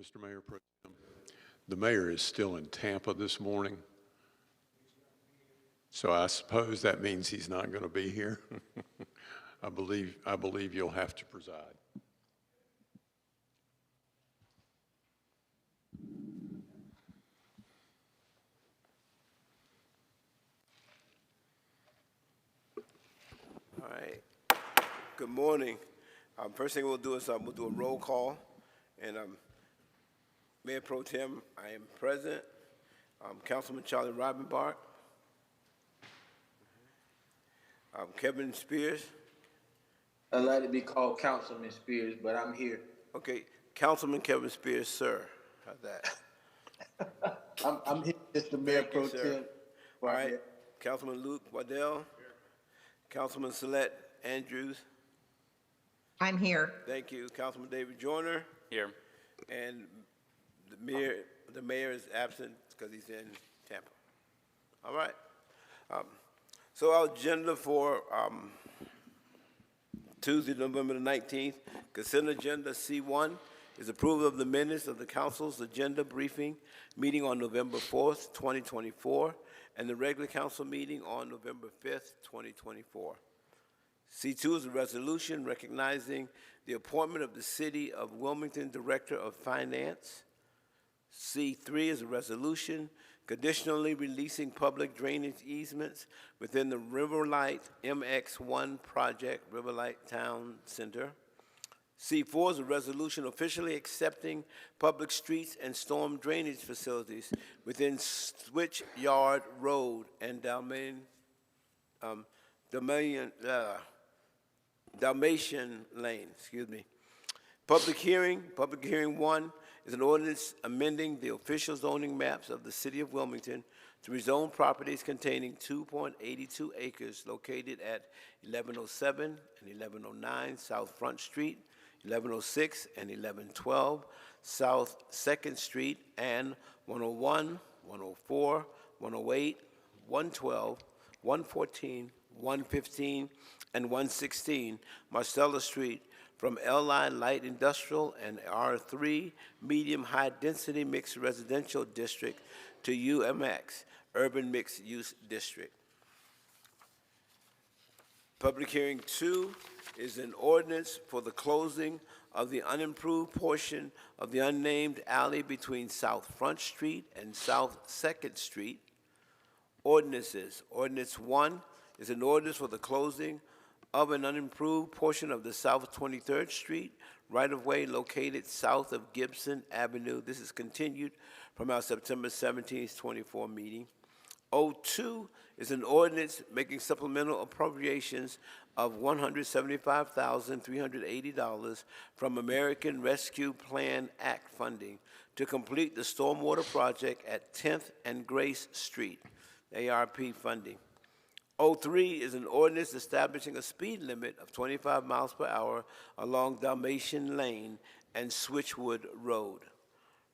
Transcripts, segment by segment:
Mr. Mayor Pro Tem. The mayor is still in Tampa this morning, so I suppose that means he's not going to be here. I believe you'll have to preside. All right. Good morning. First thing we'll do is we'll do a roll call. And Mayor Pro Tem, I am present. Councilman Charlie Robinbart. Kevin Spears. I'd like to be called Councilman Spears, but I'm here. Okay, Councilman Kevin Spears, sir. How's that? I'm here, Mr. Mayor Thank you, Pro sir. Tem. All right. Councilman Luke Waddell. Councilman Celeste Andrews. I'm here. Thank you. Councilman David Joyner. Here. And the mayor is absent because he's in Tampa. All right. So our agenda for Tuesday, November the 19th, consent agenda C1 is approval of the minutes of the council's agenda briefing meeting on November 4th, 2024, and the regular council meeting on November 5th, 2024. C2 is a resolution recognizing the appointment of the City of Wilmington Director of Finance. C3 is a resolution conditionally releasing public drainage easements within the Riverlight MX1 project, Riverlight Town Center. C4 is a resolution officially accepting public streets and storm drainage facilities within Switch Yard Road and Dalmatian Lane, Public hearing one is an ordinance amending the official zoning maps of the City of Wilmington to rezone properties containing 2.82 acres located at 1107 and 1109 South Front Street, 1106 and 1112 South 2nd Street, and 101, 104, 108, 112, 114, 115, and 116 Marcella Street from LI Light Industrial and R3 Medium High Density Mixed Residential District to UMX Urban Mixed Use District. Public hearing 2 is an ordinance for the closing of the unimproved portion of the unnamed alley between South Front Street and South 2nd Street. Ordinances. Ordinance 1 is an ordinance for the closing of an unimproved portion of the South 23rd Street right-of-way located south of Gibson Avenue. This is continued from our September 17th, 24 meeting. O2 is an ordinance making supplemental appropriations of $175,380 from American Rescue Plan Act funding to complete the stormwater project at 10th and Grace Street, ARP funding. O3 is an ordinance establishing a speed limit of 25 miles per hour along Dalmatian Lane and Switchwood Road.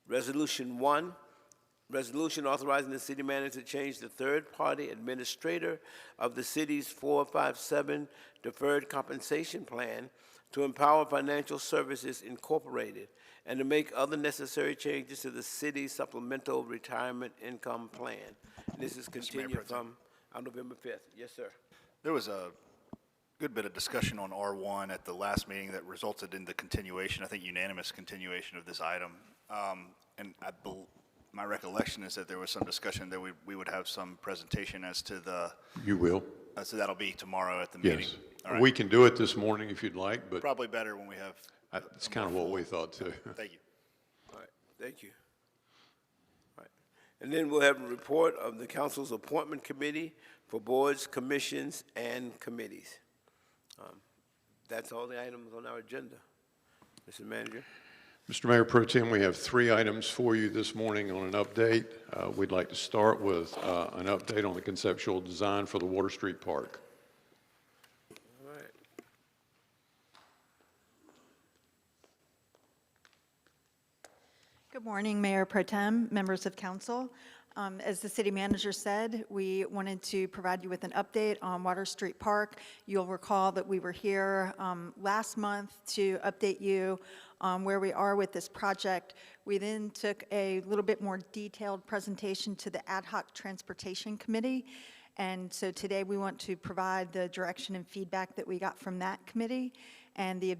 Resolution 1, resolution authorizing the city manager to change the third-party administrator of the city's 457 Deferred Compensation Plan to Empower Financial Services Incorporated and to make other necessary changes to the city's supplemental retirement income plan. And this is continued from on November 5th. Yes, sir. There was a good bit of discussion on R1 at the last meeting that resulted in the continuation, I think unanimous continuation of this item. And my recollection is that there was some discussion that we would have some presentation as to the... You will? So that'll be tomorrow at the meeting. Yes. All right. We can do it this morning if you'd like, but Probably better when we have... it's kind of what we thought too. Thank you. All right. Thank you. All right. And then we'll have a report of the council's appointment committee for boards, commissions, and committees. That's all the items on our agenda. Mr. Manager. Mr. Mayor Pro Tem, we have 3 items for you this morning on an update. We'd like to start with an update on the conceptual design for the Water Street Park. All right. Good morning, Mayor Pro Tem, members of council. As the city manager said, we wanted to provide you with an update on Water Street Park. You'll recall that we were here last month to update you on where we are with this project. We then took a little bit more detailed presentation to the Ad Hoc Transportation Committee. And so today we want to provide the direction and feedback that we got from that committee. And the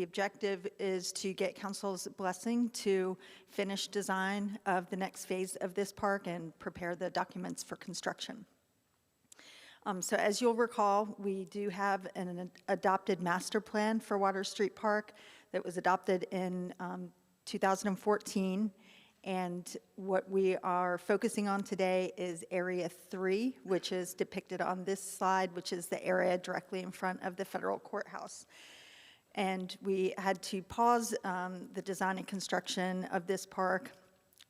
objective is to get council's blessing to finish design of the next phase of this park and prepare the documents for construction. So as you'll recall, we do have an adopted master plan for Water Street Park that was adopted in 2014. And what we are focusing on today is Area 3, which is depicted on this slide, which is the area directly in front of the federal courthouse. And we had to pause the design and construction of this park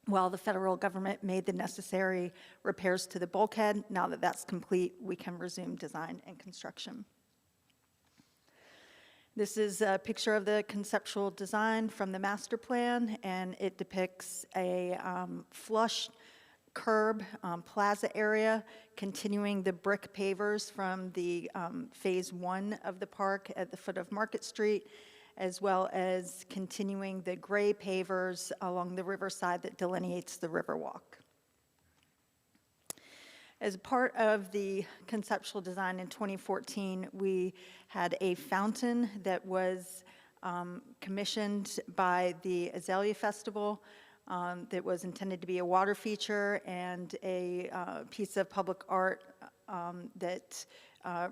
while the federal government made the necessary repairs to the bulkhead. Now that that's complete, we can resume design and construction. This is a picture of the conceptual design from the master plan, and it depicts a flush curb plaza area, continuing the brick pavers from the phase 1 of the park at the foot of Market Street, as well as continuing the gray pavers along the riverside that delineates the Riverwalk. As part of the conceptual design in 2014, we had a fountain that was commissioned by the Azalea Festival that was intended to be a water feature and a piece of public art that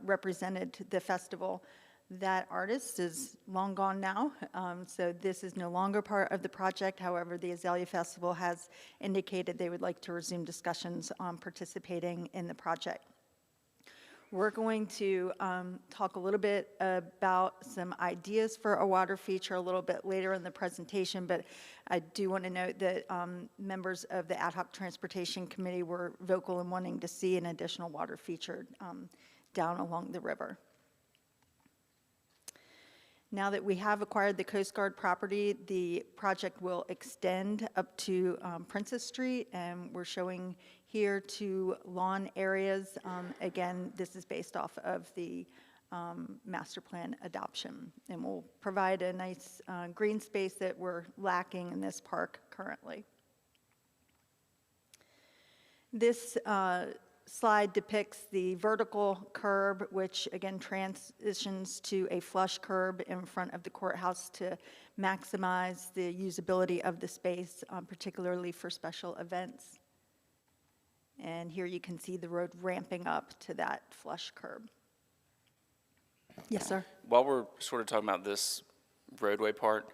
represented the festival. That artist is long gone now, so this is no longer part of the project. However, the Azalea Festival has indicated they would like to resume discussions on participating in the project. We're going to talk a little bit about some ideas for a water feature a little bit later in the presentation, but I do want to note that members of the Ad Hoc Transportation Committee were vocal in wanting to see an additional water feature down along the river. Now that we have acquired the Coast Guard property, the project will extend up to Princess Street, and we're showing here 2 lawn areas. Again, this is based off of the master plan adoption, and will provide a nice green space that we're lacking in this park currently. This slide depicts the vertical curb, which again transitions to a flush curb in front of the courthouse to maximize the usability of the space, particularly for special events. And here you can see the road ramping up to that flush curb. Yes, sir. While we're sort of talking about this roadway part,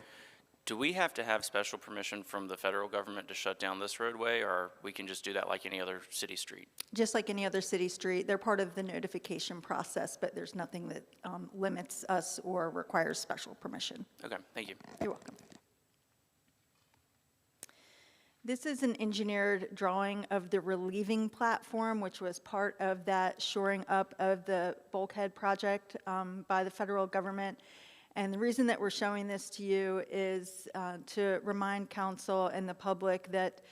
do we have to have special permission from the federal government to shut down this roadway, or we can just do that like any other city street? Just like any other city street, they're part of the notification process, but there's nothing that limits us or requires special permission. Okay, thank you. You're welcome. This is an engineered drawing of the relieving platform, which was part of that shoring up of the bulkhead project by the federal government. And the reason that we're showing this to you is to remind council and the public that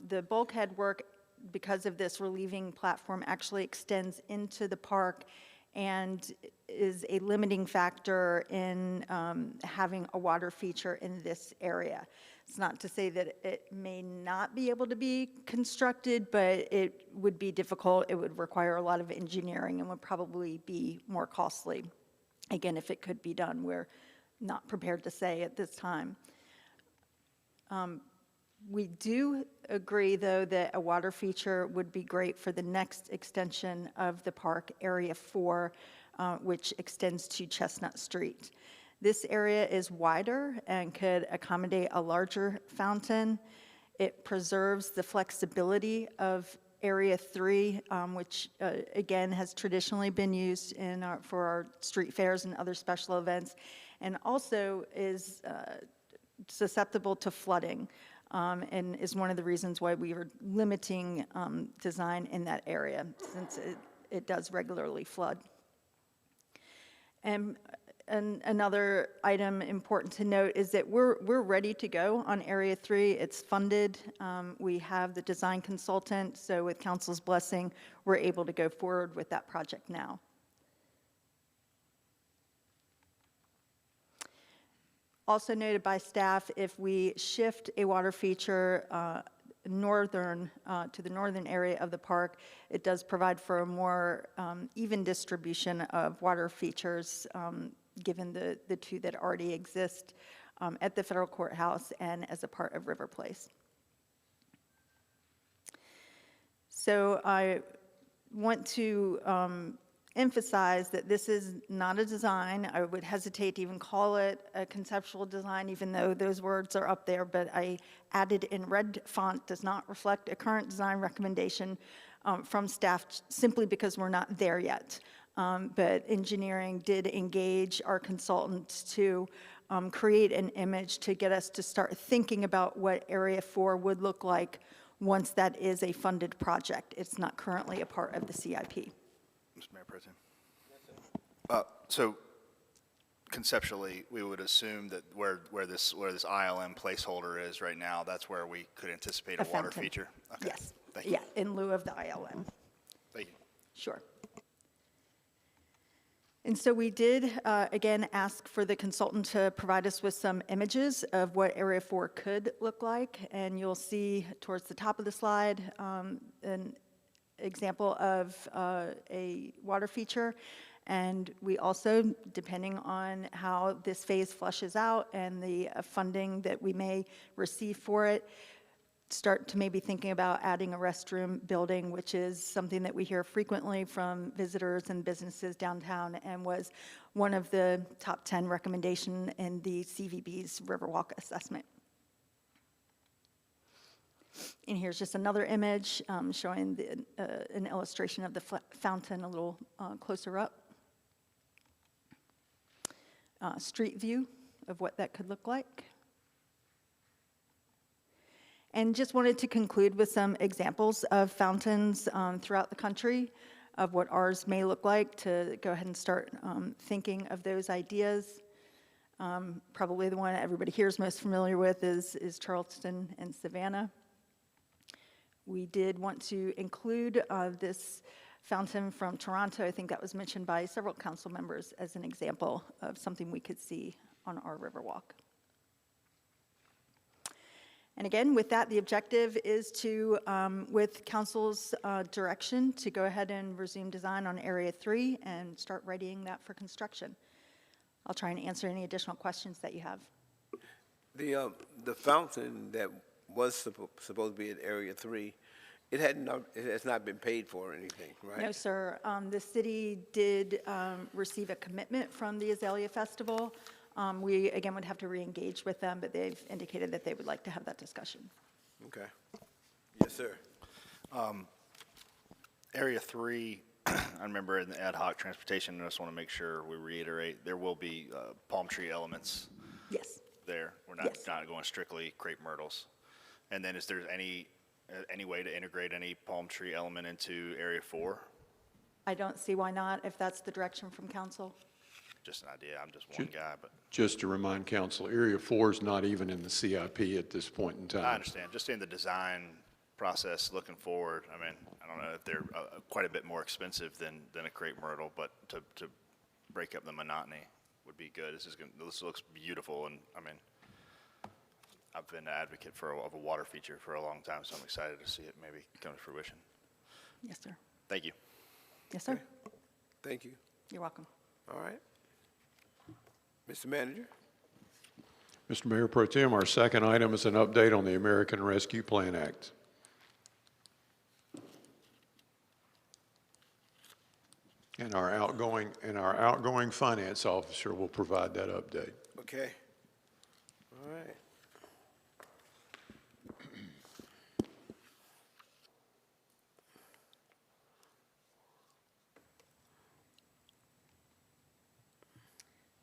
the bulkhead work, because of this relieving platform, actually extends into the park and is a limiting factor in having a water feature in this area. It's not to say that it may not be able to be constructed, but it would be difficult. It would require a lot of engineering and would probably be more costly. Again, if it could be done, we're not prepared to say at this time. We do agree, though, that a water feature would be great for the next extension of the park, Area 4, which extends to Chestnut Street. This area is wider and could accommodate a larger fountain. It preserves the flexibility of Area 3, which again has traditionally been used for our street fairs and other special events, and also is susceptible to flooding, and is one of the reasons why we are limiting design in that area, since it does regularly flood. And Another item important to note is that we're ready to go on Area 3. It's funded. We have the design consultant, so with council's blessing, we're able to go forward with that project now. Also noted by staff, if we shift a water feature to the northern area of the park, it does provide for a more even distribution of water features, given the two that already exist at the federal courthouse and as a part of River Place. So I want to emphasize that this is not a design. I would hesitate to even call it a conceptual design, even though those words are up there, but I added in red font, does not reflect a current design recommendation from staff, simply because we're not there yet. But engineering did engage our consultants to create an image to get us to start thinking about what Area 4 would look like once that is a funded project. It's not currently a part of the CIP. Mr. Mayor Pro Tem. So conceptually, we would assume that where this ILM placeholder is right now, that's where we could anticipate a water fountain. feature? Okay. Yes. Thank you. Yeah, in lieu of the ILM. Thank you. Sure. And so we did, again, ask for the consultant to provide us with some images of what Area 4 could look like. And you'll see towards the top of the slide an example of a water feature. And we also, depending on how this phase flushes out and the funding that we may receive for it, start to maybe thinking about adding a restroom building, which is something that we hear frequently from visitors and businesses downtown, and was one of the top 10 recommendation in the CVB's Riverwalk assessment. And here's just another image showing an illustration of the fountain a little closer up. Street view of what that could look like. And just wanted to conclude with some examples of fountains throughout the country of what ours may look like, to go ahead and start thinking of those ideas. Probably the one everybody here is most familiar with is Charleston and Savannah. We did want to include this fountain from Toronto. I think that was mentioned by several council members as an example of something we could see on our Riverwalk. And again, with that, the objective is to, with council's direction, to go ahead and resume design on Area 3 and start readying that for construction. I'll try and answer any additional questions that you have. The fountain that was supposed to be at Area 3, it has not been paid for or anything, right? No, sir. The city did receive a commitment from the Azalea Festival. We, again, would have to re-engage with them, but they've indicated that they would like to have that discussion. Okay. Yes, sir. Area 3, I remember in the ad hoc transportation, I just want to make sure we reiterate, there will be palm tree elements Yes. there. We're not going strictly crepe myrtles. And then is there any way to integrate any palm tree element into Area 4? I don't see why not, if that's the direction from council. Just an idea. I'm just one guy, but Just to remind council, Area 4 is not even in the CIP at this point in time. I understand. Just in the design process, looking forward, I mean, I don't know if they're quite a bit more expensive than a crepe myrtle, but to break up the monotony would be good. This looks beautiful, and I mean, I've been an advocate of a water feature for a long time, so I'm excited to see it maybe come to fruition. Yes, sir. Thank you. Yes, sir. Thank you. You're welcome. All right. Mr. Manager? Mr. Mayor Pro Tem, our second item is an update on the American Rescue Plan Act. And our outgoing finance officer will provide that update. Okay. All right.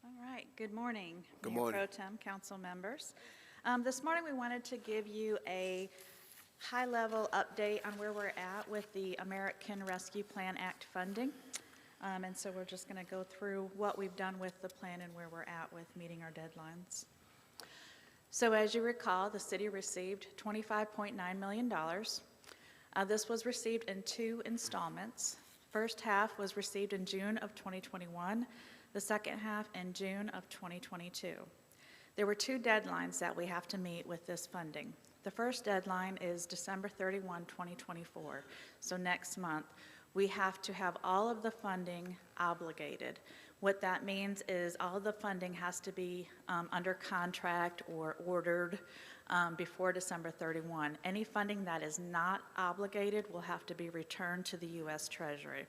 All right, good morning. Good Mayor morning. Pro Tem, council members. This morning, we wanted to give you a high-level update on where we're at with the American Rescue Plan Act funding. And so we're just going to go through what we've done with the plan and where we're at with meeting our deadlines. So as you recall, the city received $25.9 million. This was received in 2 installments. First half was received in June of 2021, the second half in June of 2022. There were 2 deadlines that we have to meet with this funding. The first deadline is December 31, 2024, so next month. We have to have all of the funding obligated. What that means is all of the funding has to be under contract or ordered before December 31. Any funding that is not obligated will have to be returned to the U.S. Treasury.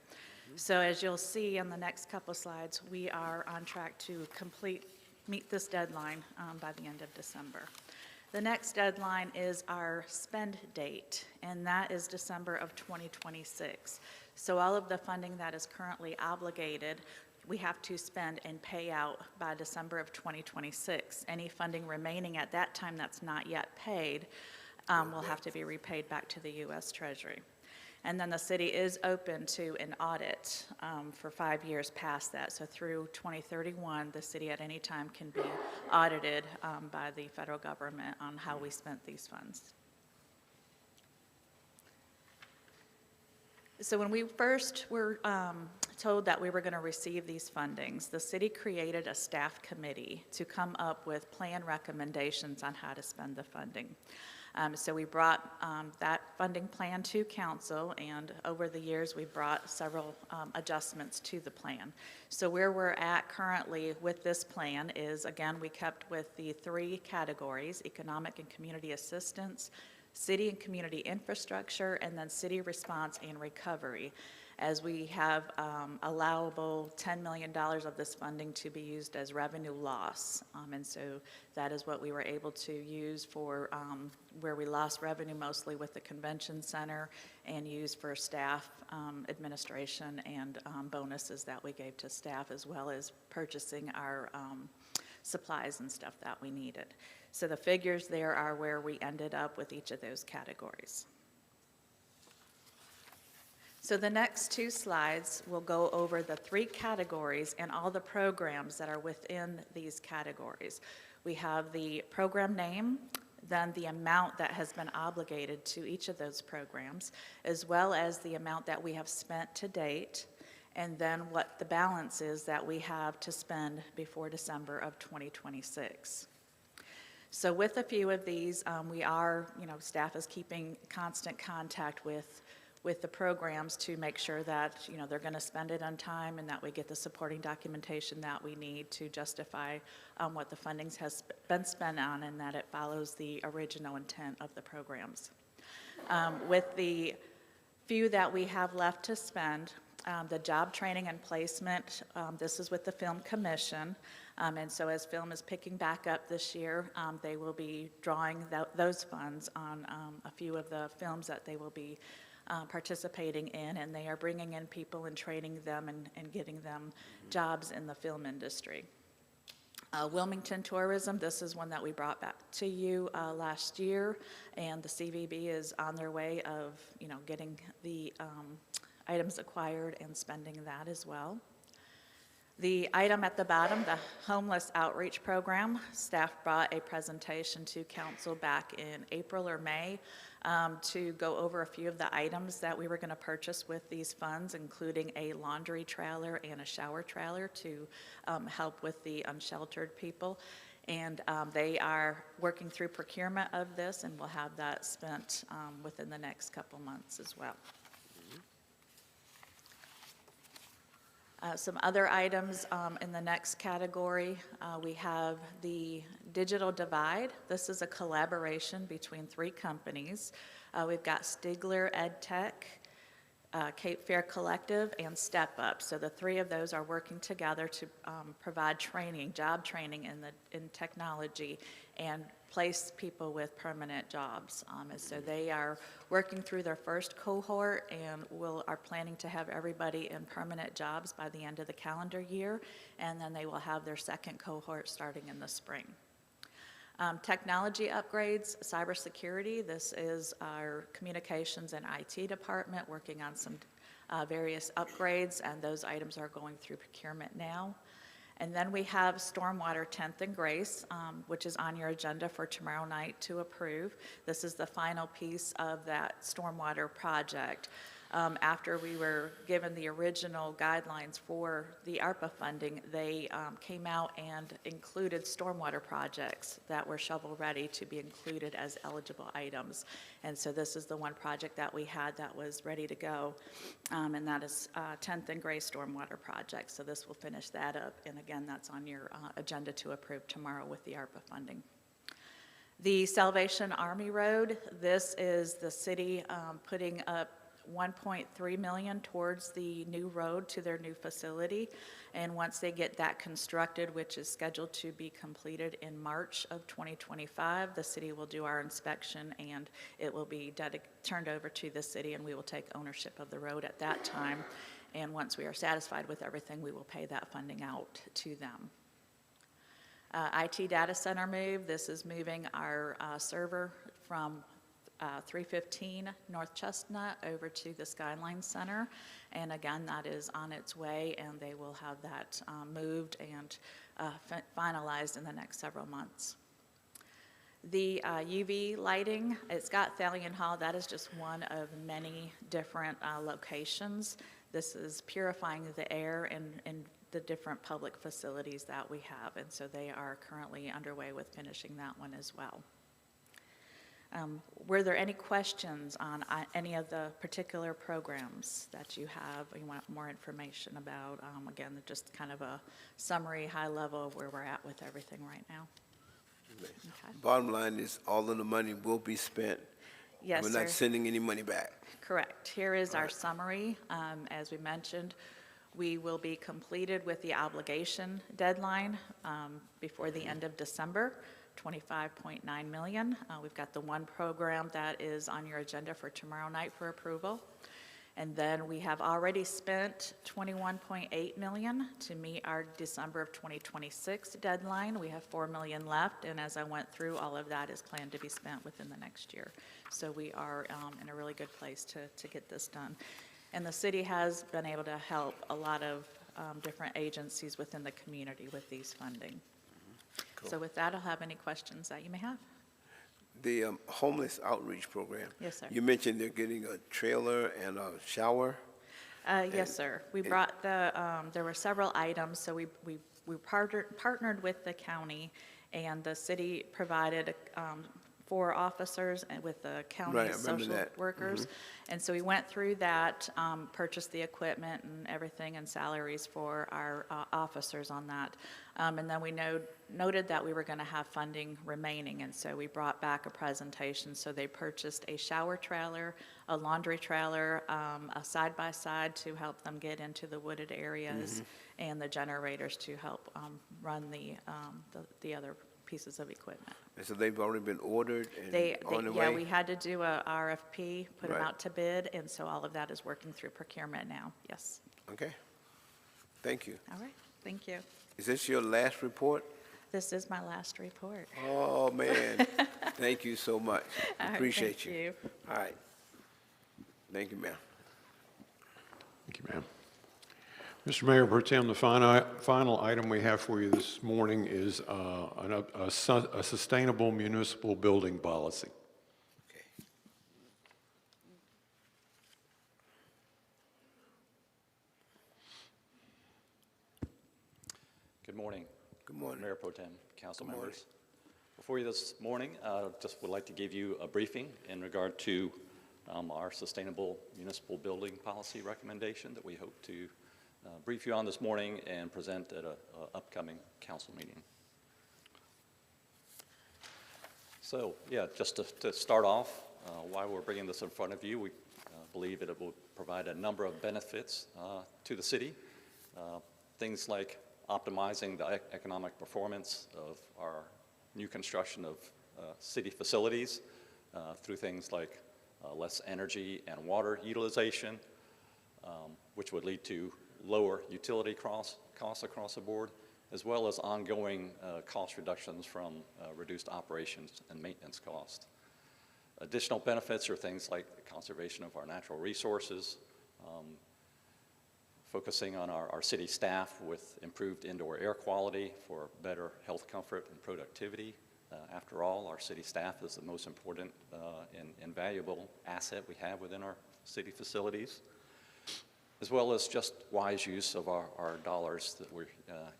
So as you'll see in the next couple slides, we are on track to meet this deadline by the end of December. The next deadline is our spend date, and that is December of 2026. So all of the funding that is currently obligated, we have to spend and pay out by December of 2026. Any funding remaining at that time that's not yet paid will have to be repaid back to the U.S. Treasury. And then the city is open to an audit for 5 years past that. So through 2031, the city at any time can be audited by the federal government on how we spent these funds. So when we first were told that we were going to receive these fundings, the city created a staff committee to come up with plan recommendations on how to spend the funding. So we brought that funding plan to council, and over the years we brought several adjustments to the plan. So where we're at currently with this plan is, again, we kept with the 3 categories: economic and community assistance, city and community infrastructure, and then city response and recovery, as we have allowable $10 million of this funding to be used as revenue loss. And so that is what we were able to use for where we lost revenue mostly with the convention center, and use for staff administration and bonuses that we gave to staff, as well as purchasing our supplies and stuff that we needed. So the figures there are where we ended up with each of those categories. So the next 2 slides will go over the 3 categories and all the programs that are within these categories. We have the program name, then the amount that has been obligated to each of those programs, as well as the amount that we have spent to date, and then what the balance is that we have to spend before December of 2026. So with a few of these, we are, staff is keeping constant contact with the programs to make sure that, they're going to spend it on time, and that we get the supporting documentation that we need to justify what the funding has been spent on, and that it follows the original intent of the programs. With the few that we have left to spend, the job training and placement, this is with the Film Commission. And so as film is picking back up this year, they will be drawing those funds on a few of the films that they will be participating in, and they are bringing in people and training them and getting them jobs in the film industry. Wilmington Tourism, this is one that we brought back to you last year, and the CVB is on their way of, getting the items acquired and spending that as well. The item at the bottom, the Homeless Outreach Program, staff brought a presentation to council back in April or May to go over a few of the items that we were going to purchase with these funds, including a laundry trailer and a shower trailer to help with the unsheltered people. And they are working through procurement of this, and we'll have that spent within the next couple months as well. Some other items in the next category, we have the Digital Divide. This is a collaboration between 3 companies. We've got Stigler EdTech, Cape Fear Collective, and Step Up. So the 3 of those are working together to provide training, job training in technology, and place people with permanent jobs. And so they are working through their first cohort, and are planning to have everybody in permanent jobs by the end of the calendar year, and then they will have their second cohort starting in the spring. Technology upgrades, cybersecurity. This is our communications and IT department working on some various upgrades, and those items are going through procurement now. And then we have Stormwater 10th and Grace, which is on your agenda for tomorrow night to approve. This is the final piece of that stormwater project. After we were given the original guidelines for the ARPA funding, they came out and included stormwater projects that were shovel-ready to be included as eligible items. And so this is the one project that we had that was ready to go, and that is 10th and Gray Stormwater Project. So this will finish that up, and again, that's on your agenda to approve tomorrow with the ARPA funding. The Salvation Army Road, this is the city putting up $1.3 million towards the new road to their new facility. And once they get that constructed, which is scheduled to be completed in March of 2025, the city will do our inspection and it will be turned over to the city, and we will take ownership of the road at that time. And once we are satisfied with everything, we will pay that funding out to them. IT data center move, this is moving our server from 315 North Chestnut over to the Skyline Center. And again, that is on its way, and they will have that moved and finalized in the next several months. The UV lighting at Scott Thallian Hall, that is just one of many different locations. This is purifying the air in the different public facilities that we have, and so they are currently underway with finishing that one as well. Were there any questions on any of the particular programs that you have or you want more information about? Again, just kind of a summary, high level of where we're at with everything right now. Okay. Bottom line is all of the money will be spent. Yes, We're sir. not sending any money back. Correct. Here is our summary. As we mentioned, we will be completed with the obligation deadline before the end of December. $25.9 million. We've got the one program that is on your agenda for tomorrow night for approval. And then we have already spent $21.8 million to meet our December of 2026 deadline. We have $4 million left, and as I went through, all of that is planned to be spent within the next year. So we are in a really good place to get this done. And the city has been able to help a lot of different agencies within the community with these funding. So with that, I'll have any questions that you may have. The homeless outreach program. Yes, sir. You mentioned they're getting a trailer and a shower. Yes, sir. We brought there were several items, so we partnered with the county, and the city provided 4 officers and with the county Right, I remember social that. workers. And so we went through that, purchased the equipment and everything and salaries for our officers on that. And then we noted that we were going to have funding remaining, and so we brought back a presentation. So they purchased a shower trailer, a laundry trailer, a side-by-side to help them get into the wooded areas, and the generators to help run the other pieces of equipment. And so they've already been ordered and on the Yeah, way? we had to do a RFP, put them Right. out to bid, and so all of that is working through procurement now, yes. Okay. Thank you. All right, thank you. Is this your last report? This is my last report. Oh, man. Thank you so much. All right, Appreciate thank you. you. All right. Thank you, ma'am. Thank you, ma'am. Mr. Mayor Pro Tem, the final item we have for you this morning is a sustainable municipal building policy. Okay. Good morning. Good morning. Mayor Pro Tem, council Good morning. members. Before you this morning, just would like to give you a briefing in regard to our sustainable municipal building policy recommendation that we hope to brief you on this morning and present at a upcoming council meeting. So, yeah, just to start off, why we're bringing this in front of you, we believe that it will provide a number of benefits to the city. Things like optimizing the economic performance of our new construction of city facilities through things like less energy and water utilization, which would lead to lower utility costs across the board, as well as ongoing cost reductions from reduced operations and maintenance costs. Additional benefits are things like the conservation of our natural resources, focusing on our city staff with improved indoor air quality for better health, comfort, and productivity. After all, our city staff is the most important and valuable asset we have within our city facilities, as well as just wise use of our dollars that we're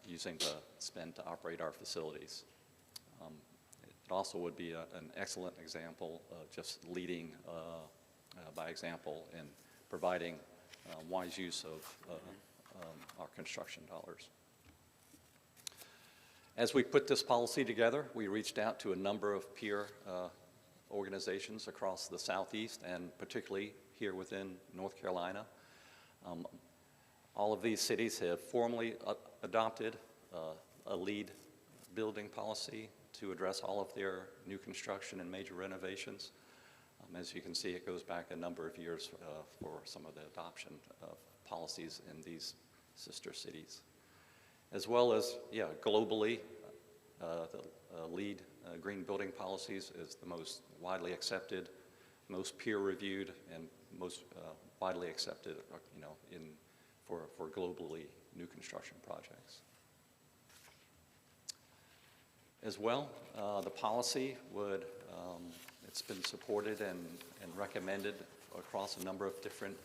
using to spend to operate our facilities. It also would be an excellent example of just leading by example and providing wise use of our construction dollars. As we put this policy together, we reached out to a number of peer organizations across the Southeast and particularly here within North Carolina. All of these cities have formally adopted a LEED building policy to address all of their new construction and major renovations. As you can see, it goes back a number of years for some of the adoption of policies in these sister cities. As well as, globally, the LEED green building policies is the most widely accepted, most peer-reviewed, and most widely accepted, for globally new construction projects. As well, the policy would, it's been supported and recommended across a number of different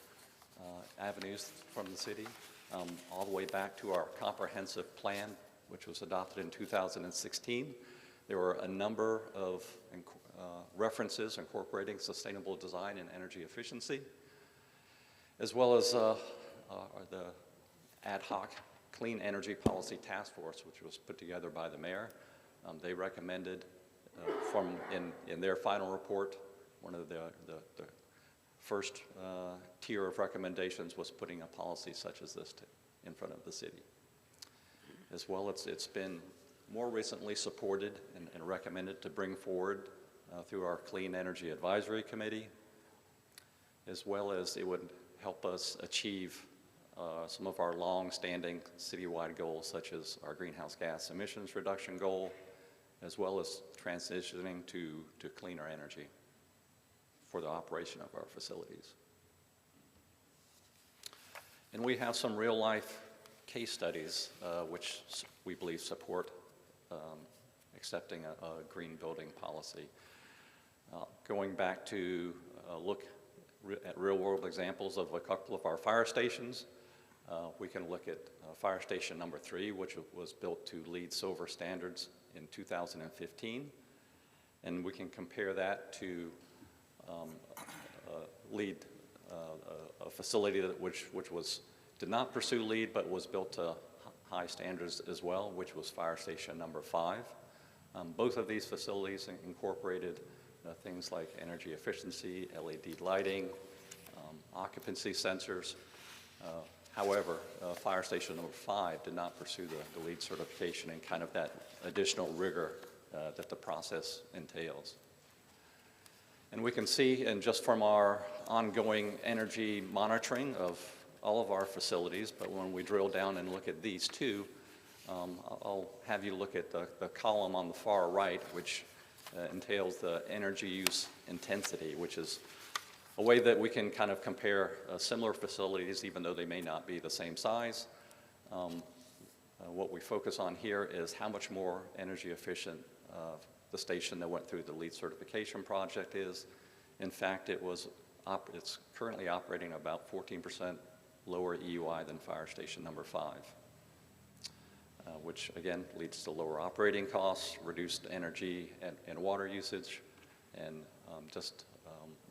avenues from the city, all the way back to our comprehensive plan, which was adopted in 2016. There were a number of references incorporating sustainable design and energy efficiency, as well as the ad hoc Clean Energy Policy Task Force, which was put together by the mayor. They recommended in their final report, one of the first tier of recommendations was putting a policy such as this in front of the city. As well, it's been more recently supported and recommended to bring forward through our Clean Energy Advisory Committee, as well as it would help us achieve some of our long-standing citywide goals, such as our greenhouse gas emissions reduction goal, as well as transitioning to cleaner energy for the operation of our facilities. And we have some real-life case studies which we believe support accepting a green building policy. Going back to look at real-world examples of a couple of our fire stations, we can look at Fire Station number 3, which was built to LEED Silver standards in 2015, and we can compare that to LEED, a facility which did not pursue LEED but was built to high standards as well, which was Fire Station number 5. Both of these facilities incorporated things like energy efficiency, LED lighting, occupancy sensors. However, Fire Station number 5 did not pursue the LEED certification and kind of that additional rigor that the process entails. And we can see, and just from our ongoing energy monitoring of all of our facilities, but when we drill down and look at these two, I'll have you look at the column on the far right, which entails the energy use intensity, which is a way that we can kind of compare similar facilities, even though they may not be the same size. What we focus on here is how much more energy efficient the station that went through the LEED certification project is. In fact, it's currently operating about 14% lower EUI than Fire Station number 5, which again leads to lower operating costs, reduced energy and water usage, and just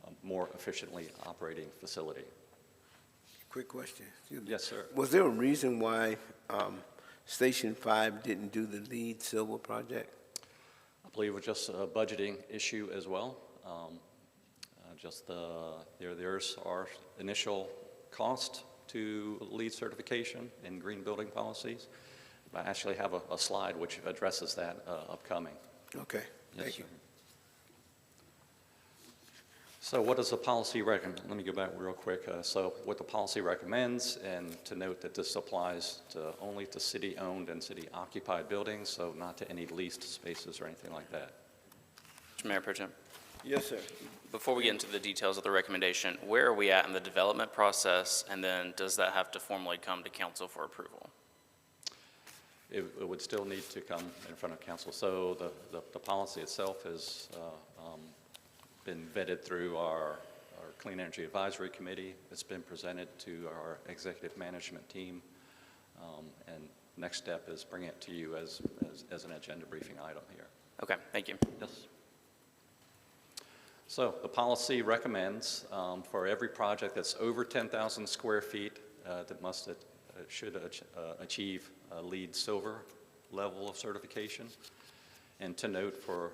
a more efficiently operating facility. Quick question. Excuse me. Yes, sir. Was there a reason why Station 5 didn't do the LEED Silver project? I believe it was just a budgeting issue as well. There's our initial cost to LEED certification in green building policies. I actually have a slide which addresses that upcoming. Okay, thank you. Sir. So what does the policy recommend? Let me go back real quick. So what the policy recommends, and to note that this applies only to city-owned and city-occupied buildings, so not to any leased spaces or anything like that. Mr. Mayor Pro Tem. Yes, sir. Before we get into the details of the recommendation, where are we at in the development process? And then does that have to formally come to council for approval? It would still need to come in front of council. So the policy itself has been vetted through our Clean Energy Advisory Committee. It's been presented to our executive management team. And next step is bringing it to you as an agenda briefing item here. Okay, thank you. Yes. So the policy recommends for every project that's over 10,000 square feet that should achieve a LEED Silver level of certification. And to note for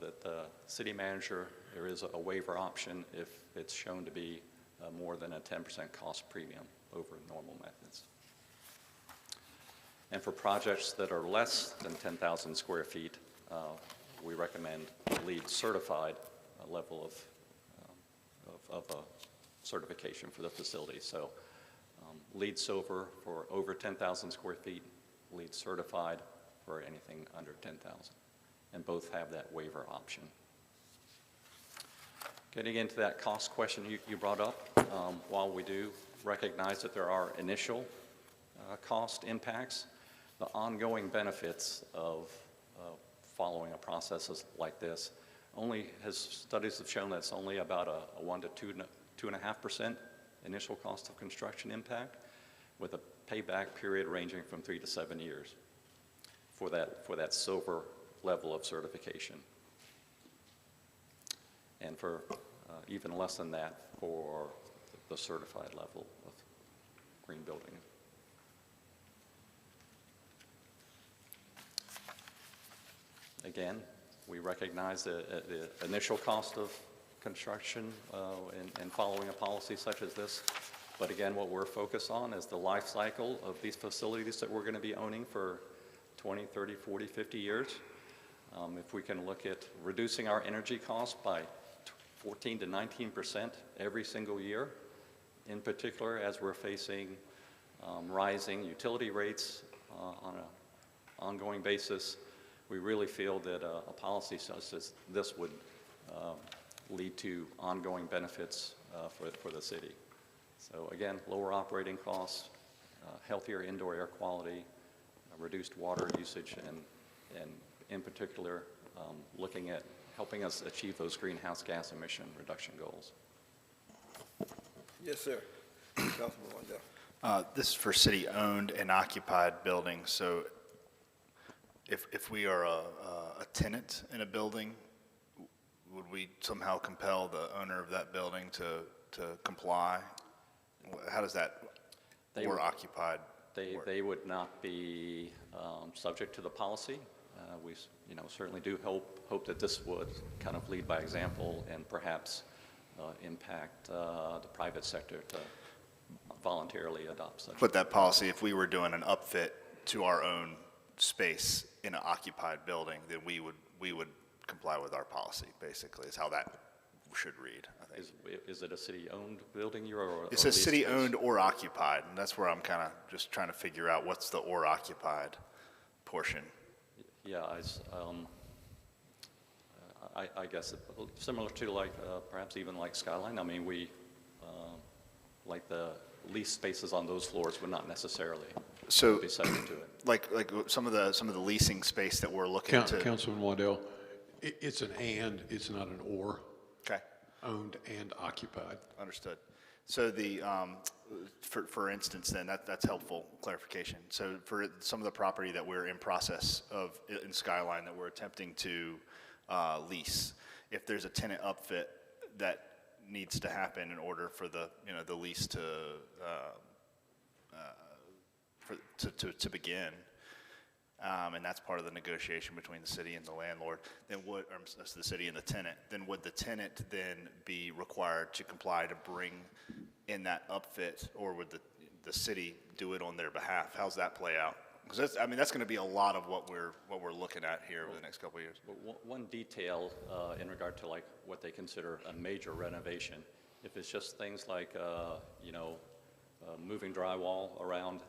that the city manager, there is a waiver option if it's shown to be more than a 10% cost premium over normal methods. And for projects that are less than 10,000 square feet, we recommend LEED certified level of certification for the facility. So LEED Silver for over 10,000 square feet, LEED certified for anything under 10,000. And both have that waiver option. Getting into that cost question you brought up, while we do recognize that there are initial cost impacts, the ongoing benefits of following a process like this studies have shown that it's only about a 1 to 2.5% initial cost of construction impact, with a payback period ranging from 3 to 7 years for that silver level of certification, and for even less than that for the certified level of green building. Again, we recognize the initial cost of construction and following a policy such as this. But again, what we're focused on is the life cycle of these facilities that we're going to be owning for 20, 30, 40, 50 years. If we can look at reducing our energy costs by 14 to 19% every single year, in particular as we're facing rising utility rates on an ongoing basis, we really feel that a policy such as this would lead to ongoing benefits for the city. So again, lower operating costs, healthier indoor air quality, reduced water usage, and in particular, looking at helping us achieve those greenhouse gas emission reduction goals. Yes, sir. Councilman Wandell. This is for city-owned and occupied buildings. So if we are a tenant in a building, would we somehow compel the owner of that building to comply? How does that or occupied work? They would not be subject to the policy. We certainly do hope that this would kind of lead by example and perhaps impact the private sector to voluntarily adopt such. Put that policy, if we were doing an upfit to our own space in an occupied building, then we would comply with our policy, basically, is how that should read, I think. Is it a city-owned building or It says city-owned or occupied, and that's where I'm kind of just trying to figure out what's the or occupied portion. Yeah, I guess similar to like perhaps even like Skyline. I mean, we like the lease spaces on those floors would not necessarily be subject to it. Like some of the leasing space that we're looking to. Councilman Waddell, it's an and, it's not an or. Okay. Owned and occupied. Understood. So the, for instance, then that's helpful clarification. So for some of the property that we're in process of in Skyline that we're attempting to lease, if there's a tenant upfit that needs to happen in order for the lease to begin, and that's part of the negotiation between the city and the landlord, then that's the city and the tenant, then would the tenant then be required to comply to bring in that upfit, or would the city do it on their behalf? How's that play out? Because that's going to be a lot of what we're looking at here over the next couple of years. One detail in regard to like what they consider a major renovation, if it's just things like moving drywall around,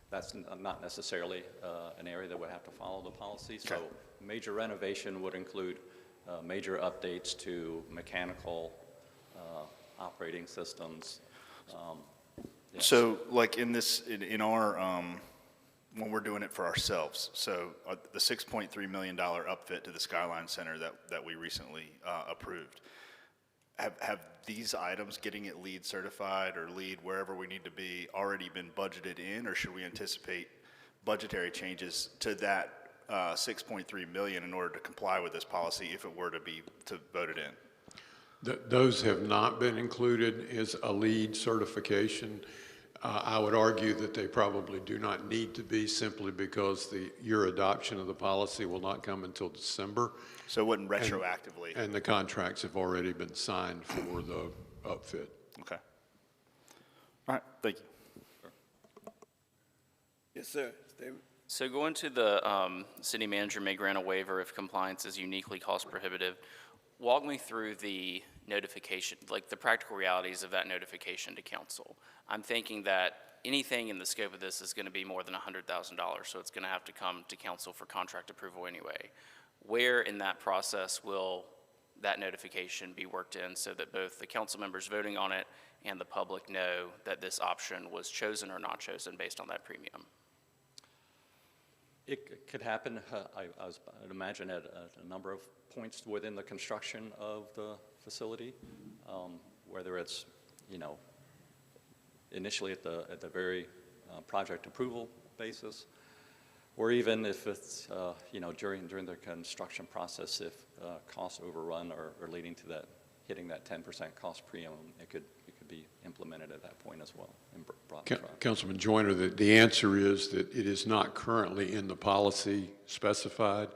that's not necessarily an area that would have to follow the policy. So major renovation would include major updates to mechanical operating systems. Yes. So like in our, when we're doing it for ourselves, so the $6.3 million upfit to the Skyline Center that we recently approved, have these items, getting it LEED certified or LEED wherever we need to be, already been budgeted in, or should we anticipate budgetary changes to that $6.3 million in order to comply with this policy if it were to be voted in? Those have not been included as a LEED certification. I would argue that they probably do not need to be, simply because your adoption of the policy will not come until December. So it wouldn't retroactively? And the contracts have already been signed for the upfit. Okay. All right, thank you. Yes, sir. David? So going to the city manager may grant a waiver if compliance is uniquely cost prohibitive. Walk me through the notification, like the practical realities of that notification to council. I'm thinking that anything in the scope of this is going to be more than $100,000, so it's going to have to come to council for contract approval anyway. Where in that process will that notification be worked in so that both the council members voting on it and the public know that this option was chosen or not chosen based on that premium? It could happen, I'd imagine, at a number of points within the construction of the facility, whether it's, initially at the very project approval basis, or even if it's, during the construction process, if costs overrun or leading to that, hitting that 10% cost premium, it could be implemented at that point as well and brought to trial. Councilman Joyner, the answer is that it is not currently in the policy specified.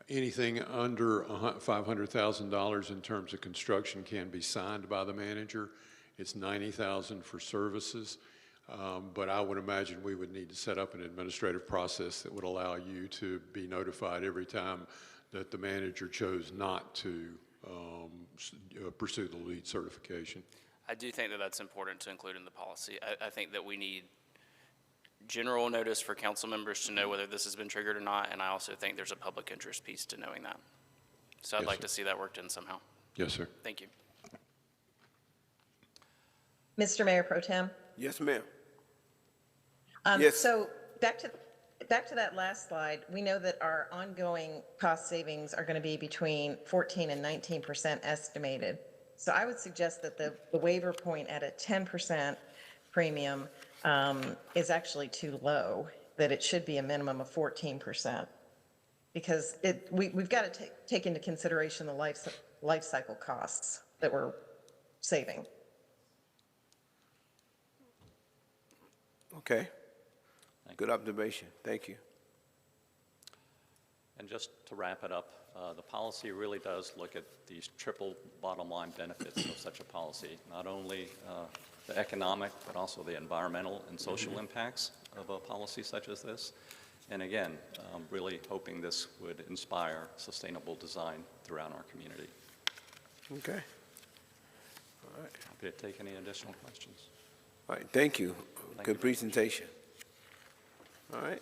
Anything under $500,000 in terms of construction can be signed by the manager. It's $90,000 for services. But I would imagine we would need to set up an administrative process that would allow you to be notified every time that the manager chose not to pursue the LEED certification. I do think that that's important to include in the policy. I think that we need general notice for council members to know whether this has been triggered or not, and I also think there's a public interest piece to knowing that. So I'd Yes, like sir. to see that worked in somehow. Yes, sir. Thank you. Mr. Mayor Pro Tem? Yes, ma'am. Yes. So back to that last slide, we know that our ongoing cost savings are going to be between 14 and 19% estimated. So I would suggest that the waiver point at a 10% premium is actually too low, that it should be a minimum of 14%. Because we've got to take into consideration the life cycle costs that we're saving. Okay. Good observation. Thank you. And just to wrap it up, the policy really does look at these triple bottom line benefits of such a policy, not only the economic, but also the environmental and social impacts of a policy such as this. And again, really hoping this would inspire sustainable design throughout our community. Okay. All right. Happy to take any additional questions. All right. Thank you. Thank Good you. presentation. All right.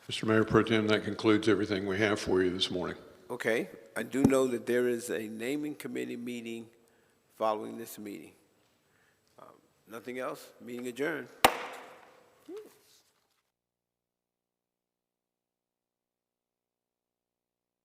Mr. Mayor Pro Tem, that concludes everything we have for you this morning. Okay. I do know that there is a naming committee meeting following this meeting. Nothing else? Meeting adjourned.